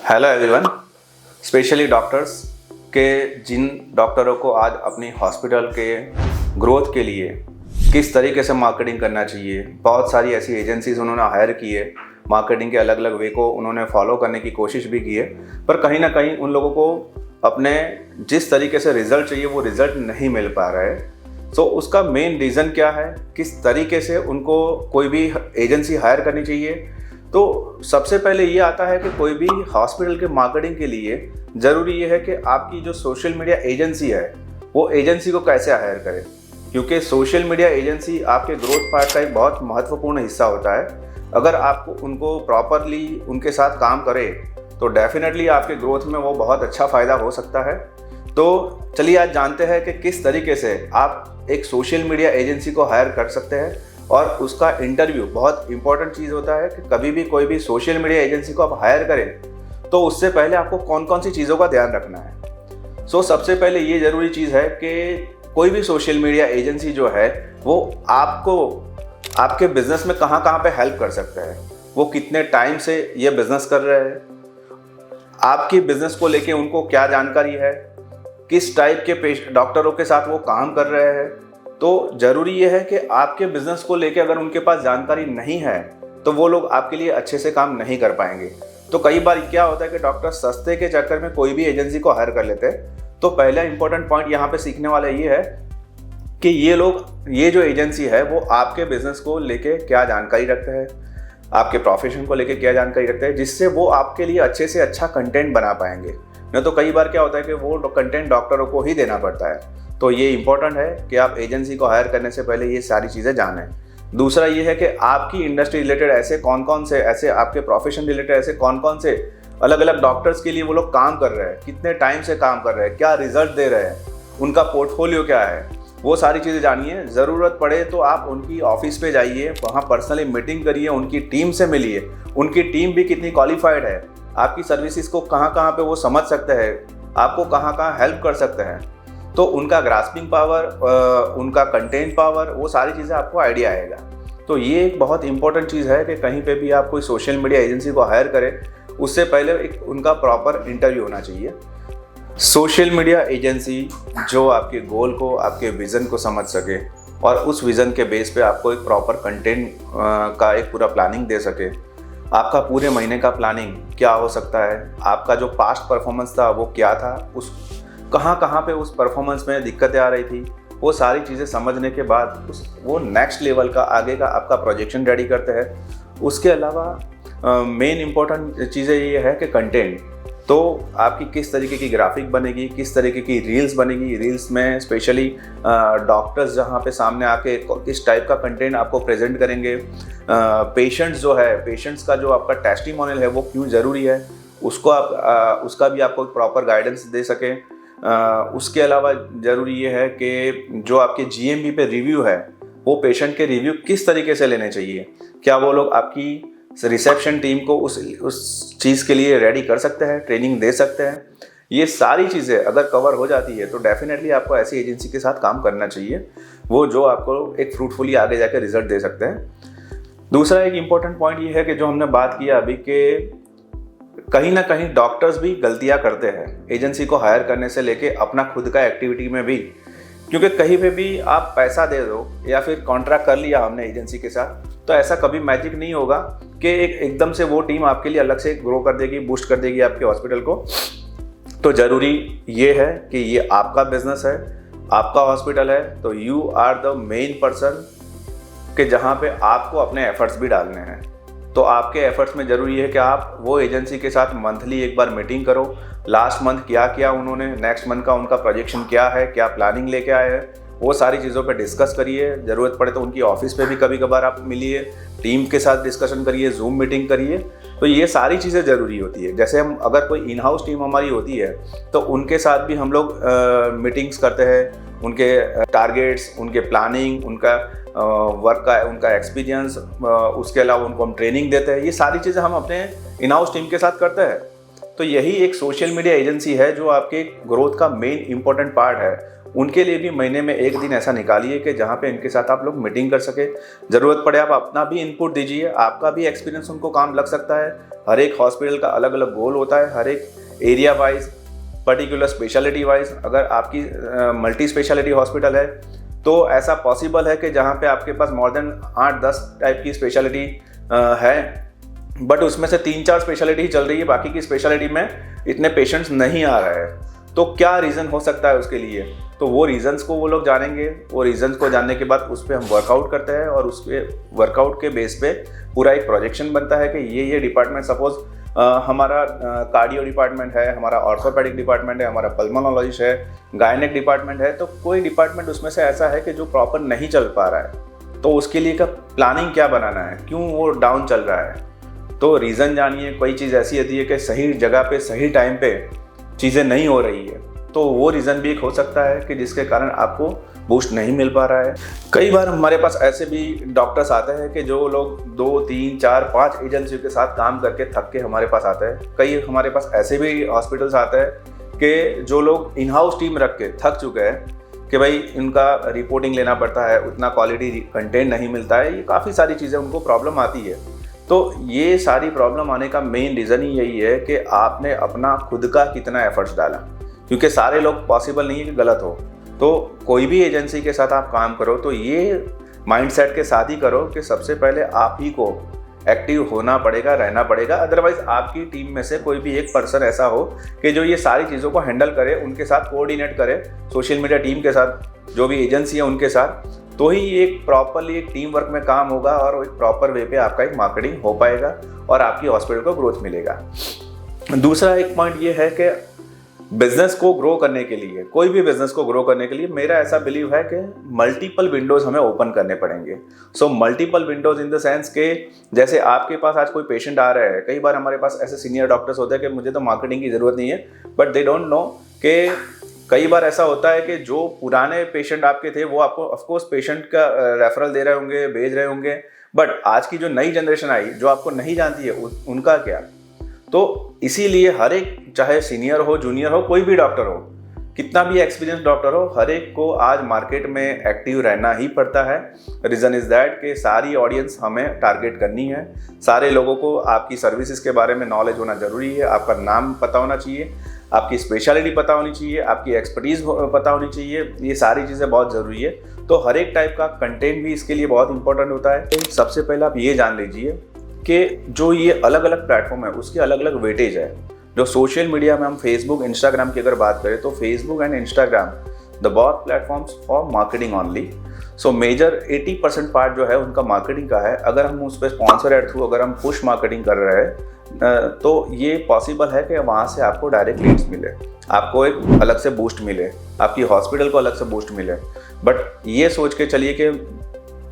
Hello everyone. Specially doctors के जिन डॉक्टरों को आज अपनी हॉस्पिटल के ग्रोथ के लिए किस तरीके से मार्केटिंग करना चाहिए, बहुत सारी ऐसी एजेंसीज उन्होंने हायर की है, मार्केटिंग के अलग अलग वे को उन्होंने फॉलो करने की कोशिश भी की है, पर कहीं ना कहीं उन लोगों को अपने जिस तरीके से रिजल्ट चाहिए वो रिजल्ट नहीं मिल पा रहा है। तो उसका मेन रीज़न क्या है, किस तरीके से उनको कोई भी एजेंसी हायर करनी चाहिए। तो सबसे पहले ये आता है कि कोई भी हॉस्पिटल के मार्केटिंग के लिए ज़रूरी ये है कि आपकी जो सोशल मीडिया एजेंसी है वो एजेंसी को कैसे हायर करें, क्योंकि सोशल मीडिया एजेंसी आपके ग्रोथ पार्ट का एक बहुत महत्वपूर्ण हिस्सा होता है। अगर आपको उनको प्रॉपरली उनके साथ काम करें तो डेफिनेटली आपके ग्रोथ में वो बहुत अच्छा फ़ायदा हो सकता है। तो चलिए आज जानते हैं कि किस तरीके से आप एक सोशल मीडिया एजेंसी को हायर कर सकते हैं। और उसका इंटरव्यू बहुत इंपॉर्टेंट चीज़ होता है कि कभी भी कोई भी सोशल मीडिया एजेंसी को आप हायर करें तो उससे पहले आपको कौन कौन सी चीज़ों का ध्यान रखना है। सबसे पहले ये ज़रूरी चीज़ है कि कोई भी सोशल मीडिया एजेंसी जो है वो आपको आपके बिजनेस में कहाँ कहाँ पे हेल्प कर सकता है, वो कितने टाइम से ये बिजनेस कर रहे हैं, आपकी बिजनेस को लेके उनको क्या जानकारी है, किस टाइप के डॉक्टरों के साथ वो काम कर रहे हैं। तो ज़रूरी ये है कि आपके बिज़नेस को लेके अगर उनके पास जानकारी नहीं है तो वो लोग आपके लिए अच्छे से काम नहीं कर पाएंगे। तो कई बार क्या होता है कि डॉक्टर सस्ते के चक्कर में कोई भी एजेंसी को हायर कर लेते हैं। तो पहला इंपॉर्टेंट पॉइंट यहाँ पे सीखने वाला ये है कि ये जो एजेंसी है वो आपके बिज़नेस को लेके क्या जानकारी रखते हैं, आपके प्रोफेशन को लेके क्या जानकारी रखते हैं, जिससे वो आपके लिए अच्छे से अच्छा कंटेंट बना पाएंगे। नहीं तो कई बार क्या होता है कि वो कंटेंट डॉक्टरों को ही देना पड़ता है। तो ये इंपॉर्टेंट है कि आप एजेंसी को हायर करने से पहले ये सारी चीज़ें जानें। दूसरा ये है कि आपकी इंडस्ट्री रिलेटेड ऐसे कौन कौन से ऐसे आपके प्रोफेशन रिलेटेड ऐसे कौन कौन से अलग अलग डॉक्टर्स के लिए वो लोग काम कर रहे हैं, कितने टाइम से काम कर रहे हैं, क्या रिजल्ट दे रहे हैं, उनका पोर्टफोलियो क्या है, वो सारी चीज़ें जानिए। ज़रूरत पड़े तो आप उनकी ऑफिस पे जाइए, वहाँ पर्सनली मीटिंग करिए, उनकी टीम से मिलिए, उनकी टीम भी कितनी क्वालिफाइड है, आपकी सर्विसेज को कहाँ कहाँ पे वो समझ सकते हैं, आपको कहाँ कहाँ हेल्प कर सकते हैं। तो उनका ग्रास्पिंग पावर, उनका कंटेंट पावर, वो सारी चीज़ें आपको आइडिया आएगा। तो ये एक बहुत इंपॉर्टेंट चीज़ है कि कहीं पे भी आप कोई सोशल मीडिया एजेंसी को हायर करें उससे पहले एक उनका प्रॉपर इंटरव्यू होना चाहिए। सोशल मीडिया एजेंसी जो आपके गोल को, आपके विज़न को समझ सके और उस विज़न के बेस पे आपको एक प्रॉपर कंटेंट का एक पूरा प्लानिंग दे सके। आपका पूरे महीने का प्लानिंग क्या हो सकता है, आपका जो पास्ट परफॉर्मेंस था वो क्या था, उस कहाँ पे उस परफॉर्मेंस में दिक्कतें आ रही थी, वो सारी चीज़ें समझने के बाद वो नेक्स्ट लेवल का आगे का आपका प्रोजेक्शन रेडी करते हैं। उसके अलावा मेन इम्पोर्टेंट चीज़ें ये है कि कंटेंट, तो आपकी किस तरीके की ग्राफिक बनेगी, किस तरीके की रील्स बनेगी, रील्स में स्पेशली डॉक्टर्स जहाँ पे सामने आके किस टाइप का कंटेंट आपको प्रेजेंट करेंगे, पेशेंट्स जो है, पेशेंट्स का जो आपका टेस्टिमोनियल है वो क्यों ज़रूरी है, उसको आप उसका भी आपको प्रॉपर गाइडेंस दे सकें। उसके अलावा ज़रूरी ये है कि जो आपके जीएमबी पे रिव्यू है वो पेशेंट के रिव्यू किस तरीके से लेने चाहिए, क्या वो लोग आपकी रिसेप्शन टीम को उस चीज़ के लिए रेडी कर सकते हैं, ट्रेनिंग दे सकते हैं। ये सारी चीज़ें अगर कवर हो जाती है तो डेफिनेटली आपको ऐसी एजेंसी के साथ काम करना चाहिए, वो जो आपको एक फ्रूटफुली आगे जाकर रिजल्ट दे सकते हैं। दूसरा एक इम्पॉर्टेंट पॉइंट ये है कि जो हमने बात किया अभी कि कहीं ना कहीं डॉक्टर्स भी गलतियां करते हैं एजेंसी को हायर करने से लेके अपना खुद का एक्टिविटी में भी, क्योंकि कहीं पे भी आप पैसा दे दो या फिर कॉन्ट्रैक्ट कर लिया हमने एजेंसी के साथ, तो ऐसा कभी मैजिक नहीं होगा कि एकदम से वो टीम आपके लिए अलग से ग्रो कर देगी, बूस्ट कर देगी आपके हॉस्पिटल को। तो ज़रूरी ये है कि ये आपका बिजनेस है, आपका हॉस्पिटल है, तो you are the main person कि जहाँ पे आपको अपने एफर्ट्स भी डालने हैं। तो आपके एफर्ट्स में ज़रूरी है कि आप वो एजेंसी के साथ मंथली एक बार मीटिंग करो, लास्ट मंथ क्या किया उन्होंने, नेक्स्ट मंथ का उनका प्रोजेक्शन क्या है, क्या प्लानिंग लेके आए हैं, वो सारी चीज़ों पे डिस्कस करिए। ज़रूरत पड़े तो उनकी ऑफिस पे भी कभी कभार आप मिलिए, टीम के साथ डिस्कशन करिए, जूम मीटिंग करिए। तो ये सारी चीज़ें ज़रूरी होती है। जैसे हम अगर कोई इन हाउस टीम हमारी होती है तो उनके साथ भी हम लोग मीटिंग्स करते हैं, उनके टारगेट्स, उनके प्लानिंग, उनका वर्क का उनका एक्सपीरियंस, उसके अलावा उनको हम ट्रेनिंग देते हैं। ये सारी चीज़ें हम अपने इन हाउस टीम के साथ करते हैं। तो यही एक सोशल मीडिया एजेंसी है जो आपके ग्रोथ का मेन इंपॉर्टेंट पार्ट है। उनके लिए भी महीने में एक दिन ऐसा निकालिए कि जहाँ पे इनके साथ आप लोग मीटिंग कर सके। ज़रूरत पड़े आप अपना भी इनपुट दीजिए, आपका भी एक्सपीरियंस उनको काम लग सकता है। हर एक हॉस्पिटल का अलग अलग गोल होता है, हर एक area wise, particular speciality wise. अगर आपकी मल्टी स्पेशलिटी हॉस्पिटल है तो ऐसा पॉसिबल है कि जहाँ पे आपके पास मोर देन 8-10 टाइप की स्पेशलिटी है, बट उसमें से 3-4 स्पेशलिटी ही चल रही है, बाकी की स्पेशलिटी में इतने पेशेंट्स नहीं आ रहे हैं। तो क्या रीज़न हो सकता है उसके लिए, तो वो रीज़न्स को वो लोग जानेंगे। वो रीज़न्स को जानने के बाद उस पर हम वर्कआउट करते हैं और उस पर वर्कआउट के बेस पे पूरा एक प्रोजेक्शन बनता है कि ये डिपार्टमेंट, सपोज हमारा कार्डियो डिपार्टमेंट है, हमारा ऑर्थोपेडिक डिपार्टमेंट है, हमारा पल्मोनोलॉजिस्ट है, गायनेक डिपार्टमेंट है, तो कोई डिपार्टमेंट उसमें से ऐसा है कि जो प्रॉपर नहीं चल पा रहा है, तो उसके लिए का प्लानिंग क्या बनाना है, क्यों वो डाउन चल रहा है। तो रीज़न जानिए। कोई चीज़ ऐसी होती है कि सही जगह पे सही टाइम पे चीज़ें नहीं हो रही है, तो वो रीज़न भी एक हो सकता है कि जिसके कारण आपको बूस्ट नहीं मिल पा रहा है। कई बार हमारे पास ऐसे भी डॉक्टर्स आते हैं कि जो लोग 2, 3, 4, 5 एजेंसियों के साथ काम करके थक के हमारे पास आते हैं। कई हमारे पास ऐसे भी हॉस्पिटल्स आते हैं कि जो लोग इन हाउस टीम रख के थक चुके हैं कि भाई इनका रिपोर्टिंग लेना पड़ता है, उतना क्वालिटी कंटेंट नहीं मिलता है, ये काफ़ी सारी चीज़ें उनको प्रॉब्लम आती है। तो ये सारी प्रॉब्लम आने का मेन रीज़न ही यही है कि आपने अपना खुद का कितना एफर्ट्स डाला, क्योंकि सारे लोग पॉसिबल नहीं है कि गलत हो। तो कोई भी एजेंसी के साथ आप काम करो तो ये माइंडसेट के साथ ही करो कि सबसे पहले आप ही को एक्टिव होना पड़ेगा, रहना पड़ेगा। अदरवाइज आपकी टीम में से कोई भी एक पर्सन ऐसा हो कि जो ये सारी चीज़ों को हैंडल करे, उनके साथ कोऑर्डिनेट करे, सोशल मीडिया टीम के साथ, जो भी एजेंसी है उनके साथ, तो ही एक प्रॉपरली एक टीम वर्क में काम होगा और एक प्रॉपर वे पे आपका एक मार्केटिंग हो पाएगा और आपकी हॉस्पिटल को ग्रोथ मिलेगा। दूसरा एक पॉइंट ये है कि बिजनेस को ग्रो करने के लिए, कोई भी बिजनेस को ग्रो करने के लिए मेरा ऐसा बिलीव है कि मल्टीपल विंडोज हमें ओपन करने पड़ेंगे। So multiple Windows in the sense के जैसे आपके पास आज कोई पेशेंट आ रहा है, कई बार हमारे पास ऐसे सीनियर डॉक्टर्स होते हैं कि मुझे तो मार्केटिंग की ज़रूरत नहीं है, बट दे डोंट नो कि कई बार ऐसा होता है कि जो पुराने पेशेंट आपके थे वो आपको ऑफकोर्स पेशेंट का रेफरल दे रहे होंगे, भेज रहे होंगे, बट आज की जो नई जनरेशन आई जो आपको नहीं जानती है उनका क्या। तो इसीलिए हर एक, चाहे सीनियर हो, जूनियर हो, कोई भी डॉक्टर हो, कितना भी एक्सपीरियंस डॉक्टर हो, हर एक को आज मार्केट में एक्टिव रहना ही पड़ता है। रीज़न इज़ दैट कि सारी ऑडियंस हमें टारगेट करनी है। सारे लोगों को आपकी सर्विसेज के बारे में नॉलेज होना ज़रूरी है, आपका नाम पता होना चाहिए, आपकी स्पेशलिटी पता होनी चाहिए, आपकी एक्सपर्टीज़ पता होनी चाहिए। ये सारी चीज़ें बहुत ज़रूरी है। तो हर एक टाइप का कंटेंट भी इसके लिए बहुत इंपॉर्टेंट होता है। सबसे पहले आप ये जान लीजिए कि जो ये अलग अलग प्लेटफॉर्म है उसके अलग अलग वेटेज है। जो सोशल मीडिया में हम फेसबुक, इंस्टाग्राम की अगर बात करें तो Facebook and Instagram the both platforms for marketing only. So major 80% part जो है उनका मार्केटिंग का है। अगर हम उस पर स्पॉन्सर एड थ्रू अगर हम पुश मार्केटिंग कर रहे हैं तो ये पॉसिबल है कि वहाँ से आपको डायरेक्ट लीड्स मिले, आपको एक अलग से बूस्ट मिले, आपकी हॉस्पिटल को अलग से बूस्ट मिले। बट ये सोच के चलिए कि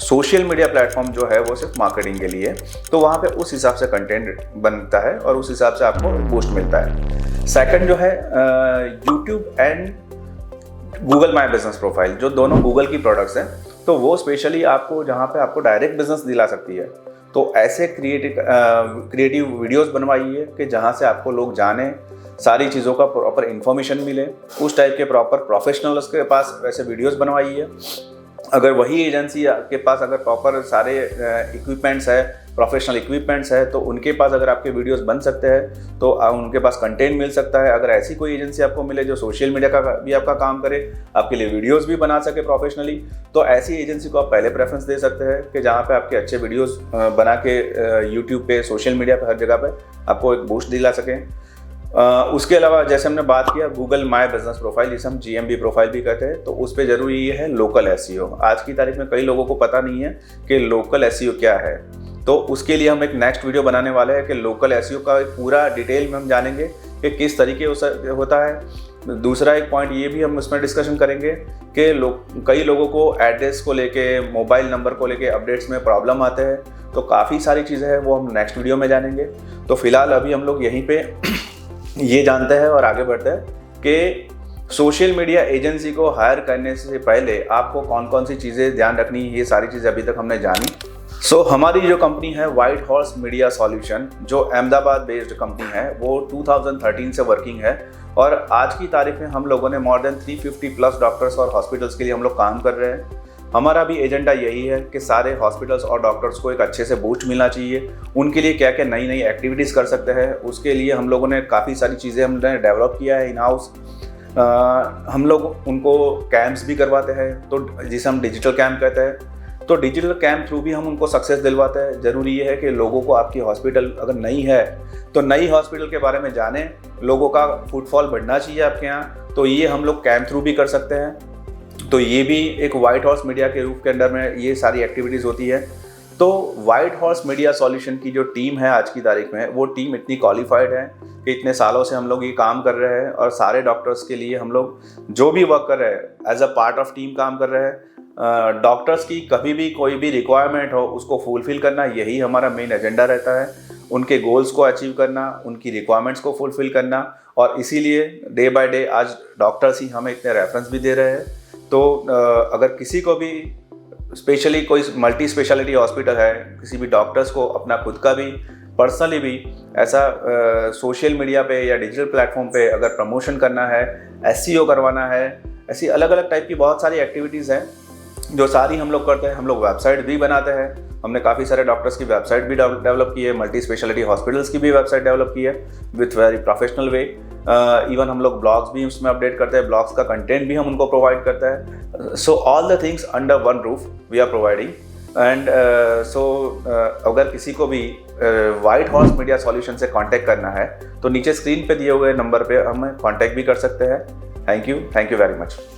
सोशल मीडिया प्लेटफॉर्म जो है वो सिर्फ मार्केटिंग के लिए, तो वहाँ पे उस हिसाब से कंटेंट बनता है और उस हिसाब से आपको बूस्ट मिलता है। सेकंड जो है YouTube and Google my business profile, जो दोनों गूगल की प्रोडक्ट्स हैं, तो वो स्पेशली आपको जहाँ पे आपको डायरेक्ट बिजनेस दिला सकती है। तो ऐसे क्रिएटिव वीडियोस बनवाइए कि जहाँ से आपको लोग जाने, सारी चीज़ों का प्रॉपर इन्फॉर्मेशन मिले। उस टाइप के प्रॉपर प्रोफेशनल्स के पास वैसे वीडियोस बनवाइए। अगर वही एजेंसी के पास अगर प्रॉपर सारे इक्विपमेंट्स है, प्रोफेशनल इक्विपमेंट्स है, तो उनके पास अगर आपके वीडियोस बन सकते हैं तो उनके पास कंटेंट मिल सकता है। अगर ऐसी कोई एजेंसी आपको मिले जो सोशल मीडिया का भी आपका काम करे, आपके लिए वीडियोस भी बना सके प्रोफेशनली, तो ऐसी एजेंसी को आप पहले प्रेफरेंस दे सकते हैं कि जहाँ पे आपके अच्छे वीडियोस बना के यूट्यूब पे, सोशल मीडिया पे, हर जगह पे आपको एक बूस्ट दिला सकें। उसके अलावा जैसे हमने बात किया गूगल माई बिजनेस प्रोफाइल, जिसे हम GMB प्रोफाइल भी कहते हैं, तो उस पर जरूरी ये है लोकल SEO। आज की तारीख में कई लोगों को पता नहीं है कि लोकल SEO क्या है, तो उसके लिए हम एक नेक्स्ट वीडियो बनाने वाले हैं कि लोकल SEO का एक पूरा डिटेल में हम जानेंगे कि किस तरीके होता है। दूसरा एक पॉइंट ये भी हम उसमें डिस्कशन करेंगे कि कई लोगों को एड्रेस को लेके, मोबाइल नंबर को लेके अपडेट्स में प्रॉब्लम आते हैं, तो काफ़ी सारी चीज़ें हैं वो हम नेक्स्ट वीडियो में जानेंगे। तो फिलहाल अभी हम लोग यहीं पे ये जानते हैं और आगे बढ़ते हैं कि सोशल मीडिया एजेंसी को हायर करने से पहले आपको कौन कौन सी चीज़ें ध्यान रखनी है। ये सारी चीज़ें अभी तक हमने जानी। हमारी जो कंपनी है व्हाइट हॉर्स मीडिया सॉल्यूशन, जो अहमदाबाद बेस्ड कंपनी है, वो 2013 से वर्किंग है और आज की तारीख में हम लोगों ने मोर देन 350 प्लस डॉक्टर्स और हॉस्पिटल्स के लिए हम लोग काम कर रहे हैं। हमारा भी एजेंडा यही है कि सारे हॉस्पिटल्स और डॉक्टर्स को एक अच्छे से बूस्ट मिलना चाहिए। उनके लिए क्या क्या नई नई एक्टिविटीज़ कर सकते हैं, उसके लिए हम लोगों ने काफ़ी सारी चीज़ें हमने डेवलप किया है इन हाउस। हम लोग उनको कैंप्स भी करवाते हैं, तो जिसे हम डिजिटल कैंप कहते हैं, तो डिजिटल कैंप थ्रू भी हम उनको सक्सेस दिलवाते हैं। ज़रूरी ये है कि लोगों को आपकी हॉस्पिटल अगर नई है तो नई हॉस्पिटल के बारे में जानें, लोगों का फुटफॉल बढ़ना चाहिए आपके यहाँ, तो ये हम लोग कैंप थ्रू भी कर सकते हैं। तो ये भी एक व्हाइट हॉर्स मीडिया के रूप के अंडर में ये सारी एक्टिविटीज़ होती है। तो व्हाइट हॉर्स मीडिया सॉल्यूशन की जो टीम है आज की तारीख में, वो टीम इतनी क्वालिफाइड है कि इतने सालों से हम लोग ये काम कर रहे हैं और सारे डॉक्टर्स के लिए हम लोग जो भी वर्क कर रहे हैं as a part of team काम कर रहे हैं। डॉक्टर्स की कभी भी कोई भी रिक्वायरमेंट हो उसको फुलफ़िल करना, यही हमारा मेन एजेंडा रहता है। उनके गोल्स को अचीव करना, उनकी रिक्वायरमेंट्स को फुलफ़िल करना, और इसीलिए डे बाय डे आज डॉक्टर्स ही हमें इतने रेफरेंस भी दे रहे हैं। तो अगर किसी को भी, स्पेशली कोई मल्टी स्पेशलिटी हॉस्पिटल है, किसी भी डॉक्टर्स को अपना खुद का भी पर्सनली भी ऐसा सोशल मीडिया पे या डिजिटल प्लेटफॉर्म पे अगर प्रमोशन करना है, एसईओ करवाना है, ऐसी अलग अलग टाइप की बहुत सारी एक्टिविटीज़ हैं जो सारी हम लोग करते हैं। हम लोग वेबसाइट भी बनाते हैं, हमने काफ़ी सारे डॉक्टर्स की वेबसाइट भी डेवलप की है, मल्टी स्पेशलिटी हॉस्पिटल्स की भी वेबसाइट डेवलप की है with very professional way. Even हम लोग ब्लॉग्स भी उसमें अपडेट करते हैं, ब्लॉग्स का कंटेंट भी हम उनको प्रोवाइड करते हैं। So all the things under one roof we are providing. And अगर किसी को भी व्हाइट हॉर्स मीडिया सॉल्यूशन से कांटेक्ट करना है तो नीचे स्क्रीन पे दिए हुए नंबर पे हमें कांटेक्ट भी कर सकते हैं। Thank you very much.